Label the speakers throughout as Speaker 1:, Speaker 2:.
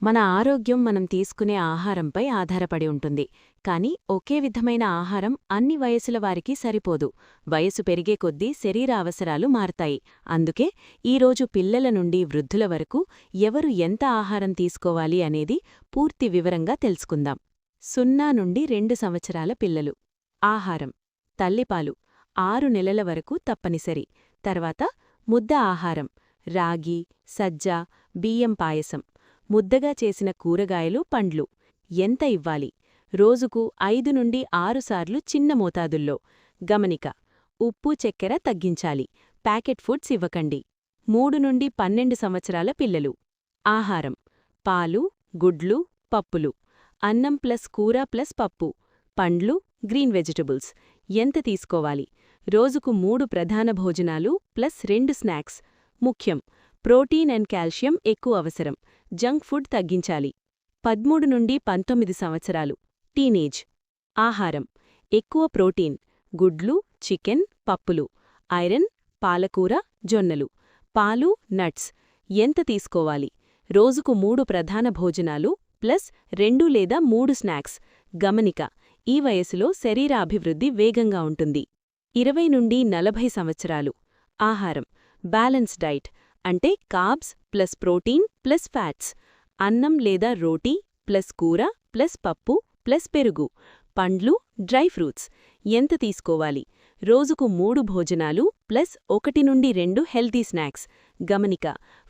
Speaker 1: మన ఆరోగ్యం మనం తీసుకునే ఆహారంపై ఆధారపడి ఉంటుంది. కానీ ఒకే విధమైన ఆహారం అన్ని వయసుల వారికి సరిపోదు. వయసు పెరిగే కొద్దీ శరీర అవసరాలు మారతాయి. అందుకే ఈరోజు పిల్లల నుండి వృద్ధుల వరకు ఎవరు ఎంత ఆహారం తీసుకోవాలి అనేది పూర్తి వివరంగా తెలుసుకుందాం. 0 నుండి 2 సంవత్సరాల పిల్లలు. ఆహారం: తల్లిపాలు 6 నెలల వరకు తప్పనిసరి. తర్వాత ముద్ద ఆహారం: రాగి, సజ్జ, బియ్యం పాయసం, ముద్దగా చేసిన కూరగాయలు, పండ్లు. ఎంత ఇవ్వాలి? రోజుకు 5 నుండి 6 సార్లు చిన్న మోతాదుల్లో. గమనిక: ఉప్పు, చక్కెర తగ్గించాలి. ప్యాకెట్ ఫుడ్స్ ఇవ్వకండి. 3 నుండి 12 సంవత్సరాల పిల్లలు. ఆహారం: పాలు, గుడ్లు, పప్పులు, అన్నం ప్లస్ కూర ప్లస్ పప్పు, పండ్లు, గ్రీన్ వెజిటబుల్స్. ఎంత తీసుకోవాలి? రోజుకు 3 ప్రధాన భోజనాలు ప్లస్ 2 స్నాక్స్. ముఖ్యం: ప్రోటీన్ అండ్ కాల్షియం ఎక్కువ అవసరం. జంక్ ఫుడ్ తగ్గించాలి. 13 నుండి 19 సంవత్సరాలు. టీనేజ్. ఆహారం: ఎక్కువ ప్రోటీన్, గుడ్లు, చికెన్, పప్పులు, ఐరన్, పాలకూర, జొన్నలు, పాలు, నట్స్. ఎంత తీసుకోవాలి? రోజుకు 3 ప్రధాన భోజనాలు ప్లస్ 2 లేదా 3 స్నాక్స్. గమనిక: ఈ వయసులో శరీర అభివృద్ధి వేగంగా ఉంటుంది. 20 నుండి 40 సంవత్సరాలు. ఆహారం: బ్యాలెన్స్ డైట్, అంటే carbs plus protein plus fats. అన్నం లేదా రోటీ ప్లస్ కూర ప్లస్ పప్పు ప్లస్ పెరుగు, పండ్లు, డ్రై ఫ్రూట్స్. ఎంత తీసుకోవాలి? రోజుకు 3 భోజనాలు ప్లస్ 1 నుండి 2 హెల్తీ స్నాక్స్. గమనిక: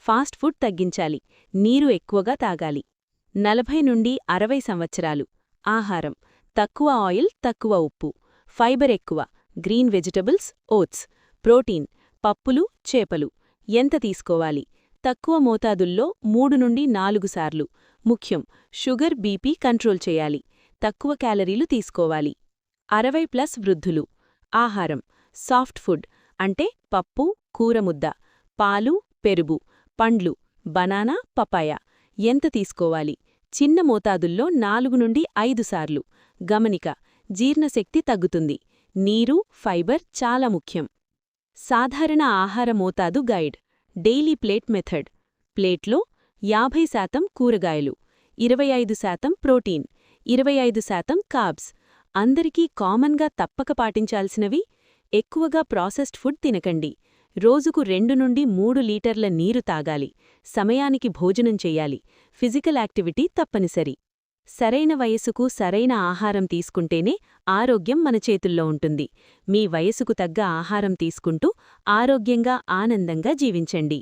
Speaker 1: ఫాస్ట్ ఫుడ్ తగ్గించాలి. నీరు ఎక్కువగా తాగాలి. 40 నుండి 60 సంవత్సరాలు. ఆహారం: తక్కువ ఆయిల్, తక్కువ ఉప్పు, ఫైబర్ ఎక్కువ, గ్రీన్ వెజిటబుల్స్, ఓట్స్. ప్రోటీన్: పప్పులు, చేపలు. ఎంత తీసుకోవాలి? తక్కువ మోతాదుల్లో 3 నుండి 4 సార్లు. ముఖ్యం: షుగర్, బీపీ కంట్రోల్ చేయాలి. తక్కువ క్యాలరీలు తీసుకోవాలి. 60+ వృద్ధులు. ఆహారం: సాఫ్ట్ ఫుడ్, అంటే పప్పు, కూరముద్ద, పాలు, పెరుగు, పండ్లు, బనానా, పపాయ. ఎంత తీసుకోవాలి? చిన్న మోతాదుల్లో 4 నుండి 5 సార్లు. గమనిక: జీర్ణశక్తి తగ్గుతుంది. నీరు, ఫైబర్ చాలా ముఖ్యం. సాధారణ ఆహార మోతాదు గైడ్. Daily plate method. ప్లేట్లో 50% కూరగాయలు, 25% ప్రోటీన్, 25% కార్బ్స్. అందరికీ కామన్గా తప్పక పాటించాల్సినవి: ఎక్కువగా ప్రాసెస్డ్ ఫుడ్ తినకండి. రోజుకు 2 నుండి 3 లీటర్ల నీరు తాగాలి. సమయానికి భోజనం చెయ్యాలి. ఫిజికల్ యాక్టివిటీ తప్పనిసరి. సరైన వయసుకు సరైన ఆహారం తీసుకుంటేనే ఆరోగ్యం మన చేతుల్లో ఉంటుంది. మీ వయసుకు తగ్గ ఆహారం తీసుకుంటూ ఆరోగ్యంగా, ఆనందంగా జీవించండి.